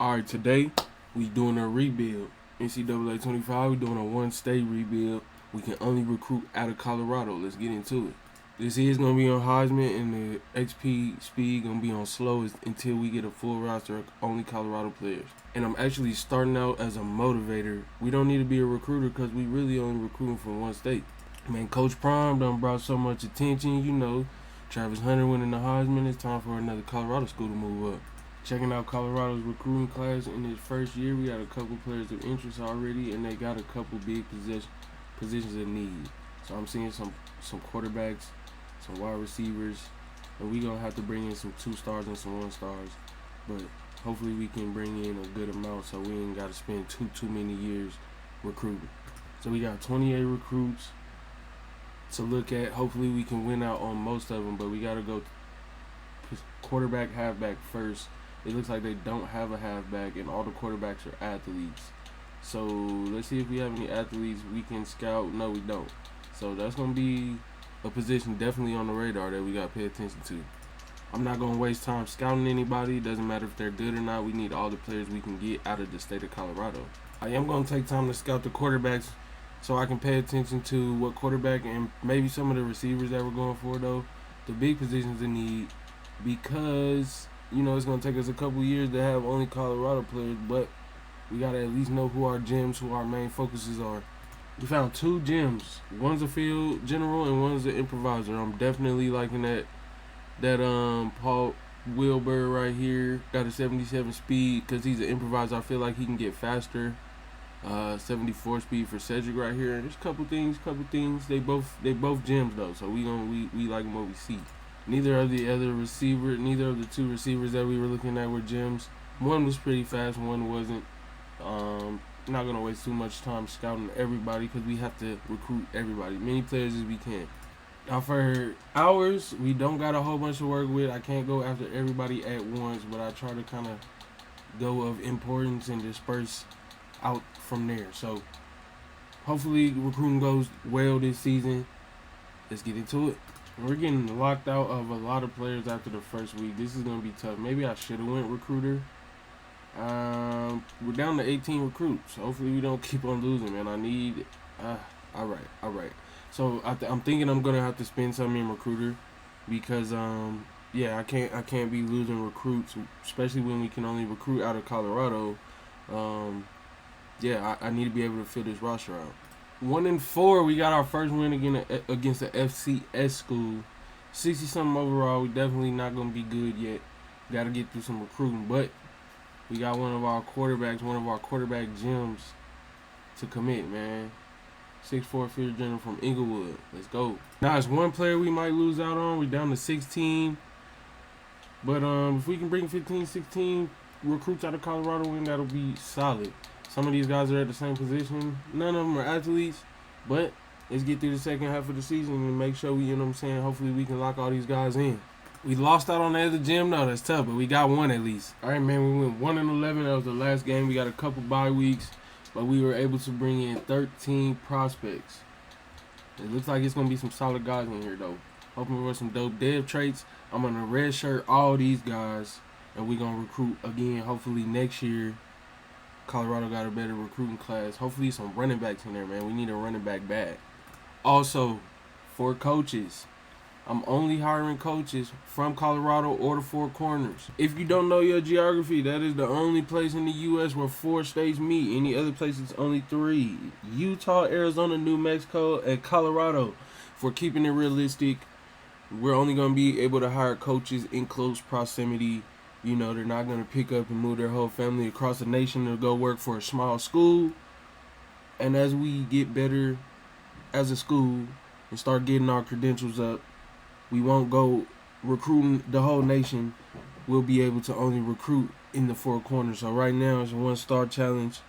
Alright, today we doing a rebuild. NCAA25, we doing a one-state rebuild. We can only recruit out of Colorado. Let's get into it. This is going to be on Heisman, and the XP speed going to be on slow until we get a full roster of only Colorado players. And I'm actually starting out as a motivator. We don't need to be a recruiter because we really only recruiting from one state. Man, Coach Prime done brought so much attention. You know, Travis Hunter winning the Heisman. It's time for another Colorado school to move up. Checking out Colorado's recruiting class in its first year, we got a couple players of interest already, and they got a couple big positions of need. So I'm seeing some quarterbacks, some wide receivers, and we're going to have to bring in some 2-stars and some 1-stars. But hopefully we can bring in a good amount so we ain't got to spend too many years recruiting. So we got 28 recruits to look at. Hopefully we can win out on most of them, but we got to go quarterback, halfback first. It looks like they don't have a halfback, and all the quarterbacks are athletes. So let's see if we have any athletes we can scout. No, we don't. So that's going to be a position definitely on the radar that we got to pay attention to. I'm not going to waste time scouting anybody. It doesn't matter if they're good or not. We need all the players we can get out of the state of Colorado. I am going to take time to scout the quarterbacks so I can pay attention to what quarterback and maybe some of the receivers that we're going for, though. The big positions in need, because you know, it's going to take us a couple years to have only Colorado players, but we got to at least know who our gems, who our main focuses are. We found 2 gems. One's a field general and one's an improviser. I'm definitely liking that Paul Wilbur right here. Got a 77 speed because he's an improviser. I feel like he can get faster. 74 speed for Cedric right here. There's a couple things. They both gems though, so we like what we see. Neither of the 2 receivers that we were looking at were gems. One was pretty fast, one wasn't. Not gonna waste too much time scouting everybody because we have to recruit everybody, many players as we can. Now for hours, we don't got a whole bunch to work with. I can't go after everybody at once, but I try to kind of go of importance and disperse out from there. So hopefully recruiting goes well this season. Let's get into it. We're getting locked out of a lot of players after the first week. This is going to be tough. Maybe I should have went recruiter. We're down to 18 recruits. Hopefully we don't keep on losing, man. I need... all right. So I'm thinking I'm going to have to spend something in recruiter because, yeah, I can't be losing recruits, especially when we can only recruit out of Colorado. Yeah, I need to be able to fill this roster out. 1-4, we got our first win against the FCS school. 60-something overall. We definitely not going to be good yet. Got to get through some recruiting. But we got one of our quarterback gems to commit, man. 6'4" field general from Inglewood. Let's go. Now, it's one player we might lose out on. We're down to 16. But if we can bring 15, 16 recruits out of Colorado in, that'll be solid. Some of these guys are at the same position. None of them are athletes, but let's get through the second half of the season and make sure we, you know what I'm saying, hopefully we can lock all these guys in. We lost out on the other gym, though. That's tough, but we got one at least. All right, man, we went 1-11. That was the last game. We got a couple bye weeks, but we were able to bring in 13 prospects. It looks like it's going to be some solid guys in here, though. Hoping for some dope dev traits. I'm going to redshirt all these guys, and we're going to recruit again, hopefully next year. Colorado got a better recruiting class. Hopefully some running backs in there, man. We need a running back bag. Also, for coaches, I'm only hiring coaches from Colorado or the 4 corners. If you don't know your geography, that is the only place in the U.S. where 4 states meet. Any other place, it's only 3. Utah, Arizona, New Mexico, and Colorado. If we're keeping it realistic, we're only going to be able to hire coaches in close proximity. You know, they're not going to pick up and move their whole family across the nation to go work for a small school. And as we get better as a school and start getting our credentials up, we won't go recruiting the whole nation. We'll be able to only recruit in the 4 corners. So right now it's a 1-star challenge.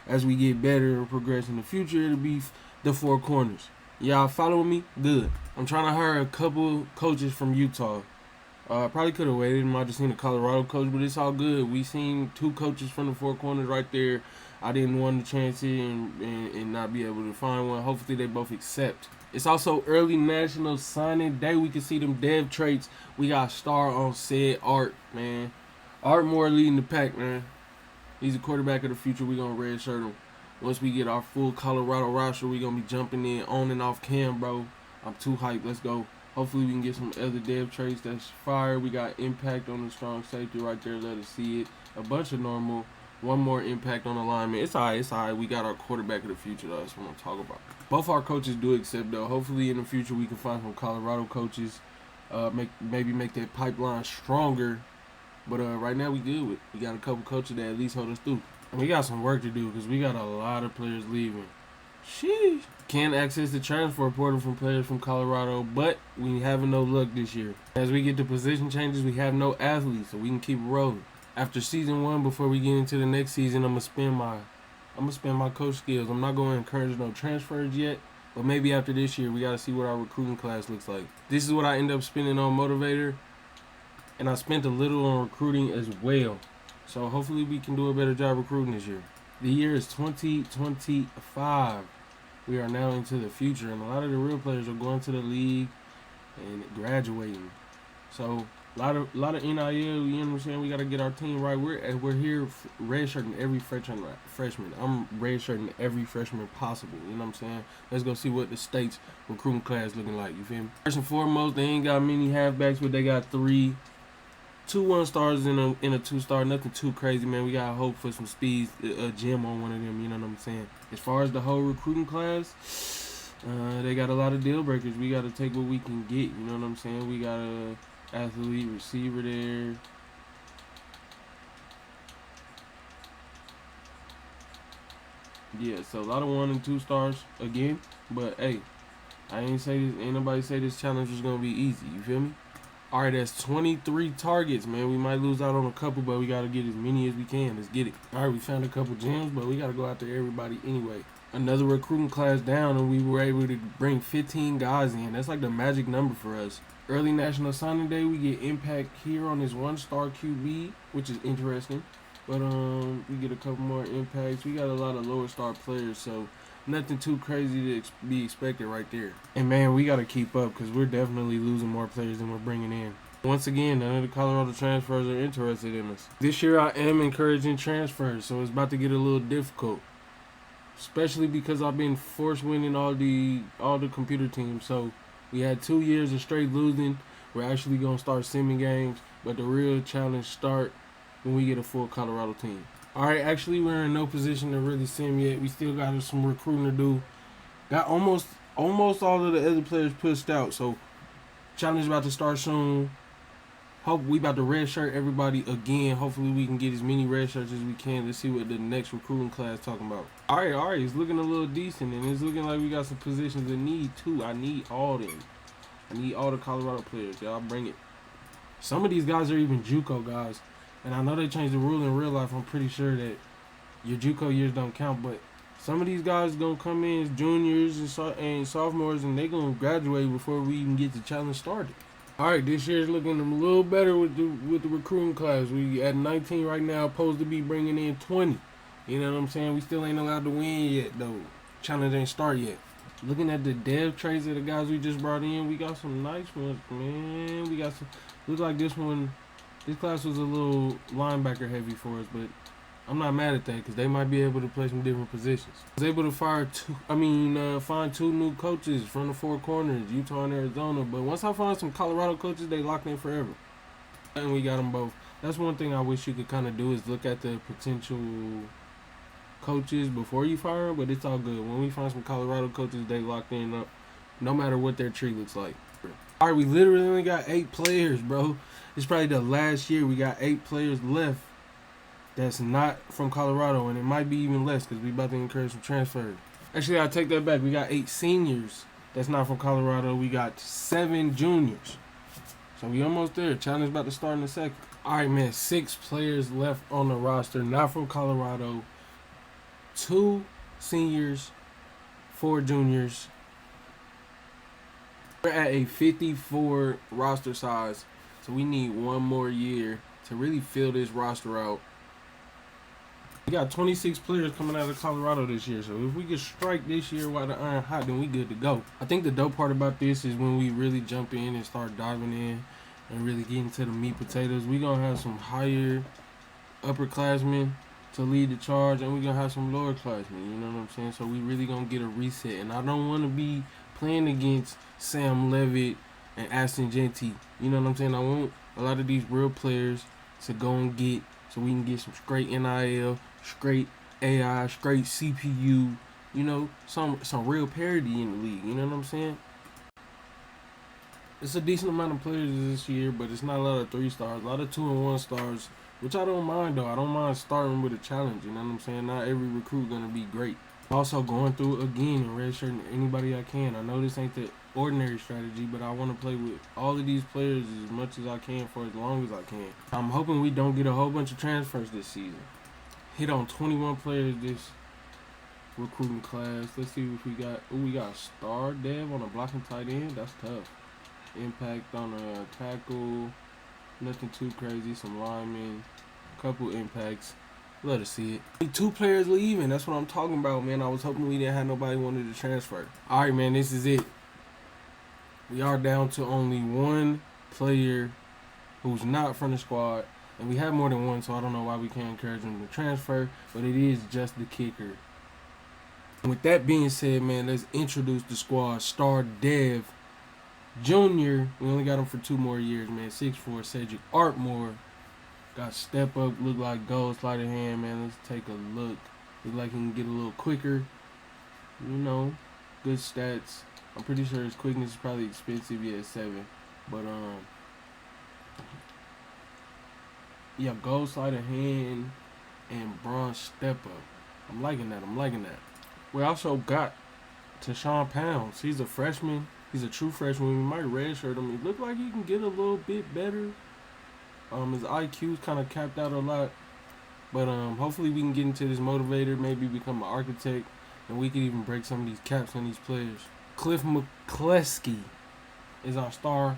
As we get better and progress in the future, it'll be the 4 corners. Y'all following me? Good. I'm trying to hire a couple coaches from Utah. Probably could have waited. Might have seen a Colorado coach, but it's all good. We seen 2 coaches from the 4 corners right there. I didn't want to chance it and not be able to find one. Hopefully they both accept. It's also early National Signing Day. We can see them dev traits. We got star on said Art, man. Art Moore leading the pack, man. He's a quarterback of the future. We're going to redshirt him. Once we get our full Colorado roster, we're going to be jumping in on and off cam, bro. I'm too hyped. Let's go. Hopefully we can get some other dev traits that's fire. We got impact on the strong safety right there. Let us see it. A bunch of normal. One more impact on alignment. It's all right. It's all right. We got our quarterback of the future, though. That's what I'm talking about. Both our coaches do accept, though. Hopefully in the future we can find some Colorado coaches. Maybe make that pipeline stronger. But right now we good. We got a couple coaches that at least hold us through. And we got some work to do because we got a lot of players leaving. Sheesh. Can't access the transfer portal from players from Colorado, but we having no luck this year. As we get to position changes, we have no athletes, so we can keep rolling. After season 1, before we get into the next season, I'm gonna spend my coach skills. I'm not gonna encourage no transfers yet, but maybe after this year, we gotta see what our recruiting class looks like. This is what I end up spending on motivator, and I spent a little on recruiting as well. So hopefully we can do a better job recruiting this year. The year is 2025. We are now into the future, and a lot of the real players are going to the league and graduating. So a lot of NIL, you know what I'm saying? We got to get our team right. We're here redshirting every freshman. I'm redshirting every freshman possible. You know what I'm saying? Let's go see what the state's recruiting class looking like. You feel me? First and foremost, they ain't got many halfbacks, but they got 3. 2 1-stars and a 2-star. Nothing too crazy, man. We got to hope for some speed, a gem on one of them. You know what I'm saying? As far as the whole recruiting class, they got a lot of deal breakers. We got to take what we can get. You know what I'm saying? We got a athlete receiver there. Yeah, so a lot of 1 and 2 stars again. But hey, ain't nobody say this challenge was gonna be easy. You feel me? All right, that's 23 targets, man. We might lose out on a couple, but we got to get as many as we can. Let's get it. All right, we found a couple gems, but we got to go after everybody anyway. Another recruiting class down, and we were able to bring 15 guys in. That's like the magic number for us. Early National Signing Day, we get impact here on this 1-star QB, which is interesting. But we get a couple more impacts. We got a lot of lower star players, so nothing too crazy to be expected right there. And man, we got to keep up because we're definitely losing more players than we're bringing in. Once again, none of the Colorado transfers are interested in us. This year I am encouraging transfers, so it's about to get a little difficult. Especially because I've been force winning all the computer teams. So we had 2 years of straight losing. We're actually going to start simming games, but the real challenge start when we get a full Colorado team. Alright, actually we're in no position to really sim yet. We still got some recruiting to do. Got almost all of the other players pushed out. So challenge about to start soon. Hope we about to redshirt everybody again. Hopefully we can get as many red shirts as we can. Let's see what the next recruiting class talking about. Alright, it's looking a little decent, and it's looking like we got some positions in need too. I need all them. I need all the Colorado players. Y'all bring it. Some of these guys are even JUCO guys. And I know they changed the rule in real life. I'm pretty sure that your JUCO years don't count. But some of these guys going to come in as juniors and sophomores, and they're going to graduate before we even get the challenge started. All right, this year's looking a little better with the recruiting class. We at 19 right now, supposed to be bringing in 20. You know what I'm saying? We still ain't allowed to win yet, though. Challenge ain't start yet. Looking at the dev traits of the guys we just brought in, we got some nice ones, man. We got some. Looks like this one. This class was a little linebacker heavy for us, but I'm not mad at that because they might be able to play some different positions. I was able to find 2 new coaches from the 4 corners, Utah and Arizona. But once I find some Colorado coaches, they locked in forever. And we got them both. That's one thing I wish you could kind of do is look at the potential coaches before you fire them, but it's all good. When we find some Colorado coaches, they locked in up, no matter what their tree looks like. All right, we literally only got 8 players, bro. It's probably the last year we got 8 players left that's not from Colorado, and it might be even less because we about to encourage some transfers. Actually, I take that back. We got 8 seniors that's not from Colorado. We got 7 juniors. So we almost there. Challenge about to start in a second. All right, man. 6 players left on the roster, not from Colorado. 2 seniors, 4 juniors. We're at a 54 roster size, so we need 1 more year to really fill this roster out. We got 26 players coming out of Colorado this year, so if we can strike this year while the iron hot, then we good to go. I think the dope part about this is when we really jump in and start diving in and really getting to the meat potatoes, we gonna have some higher upperclassmen to lead the charge, and we're going to have some lower classmen, you know what I'm saying? So we really going to get a reset. And I don't want to be playing against Sam Levitt and Aston Genty. You know what I'm saying? I want a lot of these real players to go and get, so we can get some straight NIL, straight AI, straight CPU, you know, some real parity in the league. You know what I'm saying? It's a decent amount of players this year, but it's not a lot of 3 stars. A lot of 2 and 1 stars, which I don't mind though. I don't mind starting with a challenge. You know what I'm saying? Not every recruit gonna be great. Also going through it again and redshirting anybody I can. I know this ain't the ordinary strategy, but I want to play with all of these players as much as I can for as long as I can. I'm hoping we don't get a whole bunch of transfers this season. Hit on 21 players this recruiting class. Let's see if we got. Oh, we got star dev on a blocking tight end. That's tough. Impact on a tackle. Nothing too crazy. Some linemen. Couple impacts. Love to see it. 2 players leaving. That's what I'm talking about, man. I was hoping we didn't have nobody wanted to transfer. All right, man. This is it. We are down to only 1 player who's not from the squad. And we have more than 1, so I don't know why we can't encourage him to transfer. But it is just the kicker. With that being said, man, let's introduce the squad. Star Dev Jr. We only got him for 2 more years, man. 6'4", Cedric Artmore. Got step up, look like gold, sleight of hand, man. Let's take a look. Look like he can get a little quicker. You know, good stats. I'm pretty sure his quickness is probably expensive. Yeah, 7. But yeah, gold, sleight of hand, and bronze step up. I'm liking that. We also got Tashawn Pounds. He's a freshman. He's a true freshman. We might redshirt him. It looked like he can get a little bit better. His IQ's kind of capped out a lot. But hopefully we can get into this motivator, maybe become an architect, and we can even break some of these caps on these players. Cliff McCleskey is our starting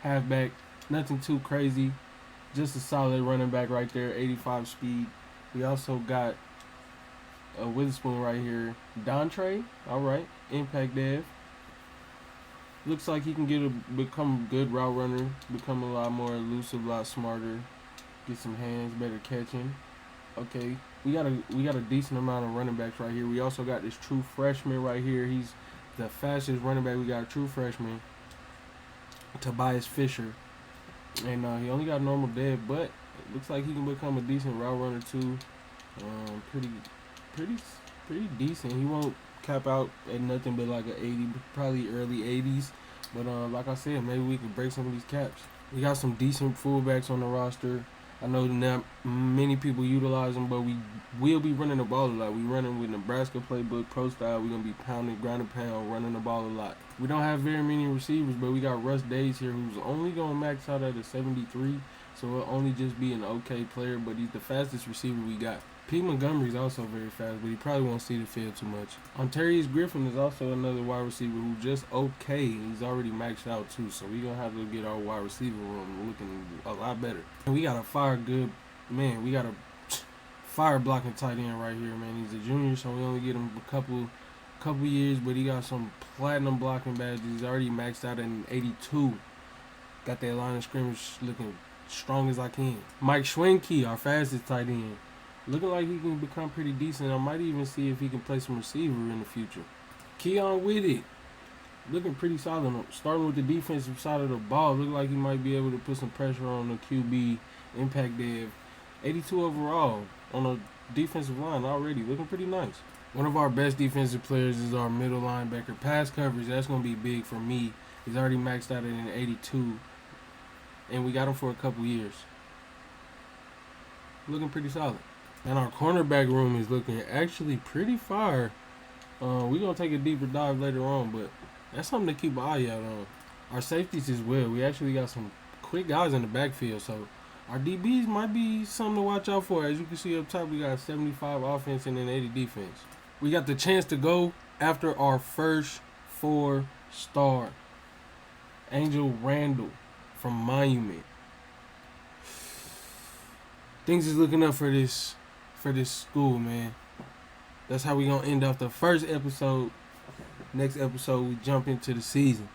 halfback. Nothing too crazy. Just a solid running back right there, 85 speed. We also got a Witherspoon right here. Dontre, all right, impact dev. Looks like he can become a good route runner, become a lot more elusive, a lot smarter, get some hands, better catching. Okay, we got a decent amount of running backs right here. We also got this true freshman right here. He's the fastest running back. We got a true freshman, Tobias Fisher, and he only got normal dev, but it looks like he can become a decent route runner too. Pretty decent. He won't cap out at nothing but like a 80, probably early 80s. But like I said, maybe we can break some of these caps. We got some decent fullbacks on the roster. I know not many people utilize them, but we will be running the ball a lot. We running with Nebraska playbook, pro style. We're going to be pounding, ground and pound, running the ball a lot. We don't have very many receivers, but we got Russ Days here, who's only going to max out at a 73. So it'll only just be an okay player, but he's the fastest receiver we got. Pete Montgomery's also very fast, but he probably won't see the field too much. Ontarius Griffin is also another wide receiver who's just okay. He's already maxed out too, so we're going to have to get our wide receiver room looking a lot better. And we got a fire blocking tight end right here, man. He's a junior, so we only get him a couple years, but he got some platinum blocking badges. He's already maxed out in 82. Got that line of scrimmage looking strong as I can. Mike Schwenke, our fastest tight end. Looking like he can become pretty decent. I might even see if he can play some receiver in the future. Keon Whitted, looking pretty solid. Starting with the defensive side of the ball, look like he might be able to put some pressure on the QB. Impact dev. 82 overall on a defensive line already. Looking pretty nice. One of our best defensive players is our middle linebacker. Pass coverage, that's going to be big for me. He's already maxed out at an 82. And we got him for a couple years. Looking pretty solid. And our cornerback room is looking actually pretty fire. We're going to take a deeper dive later on, but that's something to keep an eye out on. Our safeties as well. We actually got some quick guys in the backfield, so our DBs might be something to watch out for. As you can see up top, we got 75 offense and then 80 defense. We got the chance to go after our first 4-star. Angel Randall from Monument. Things is looking up for this school, man. That's how we gonna end off the first episode. Next episode, we jump into the season.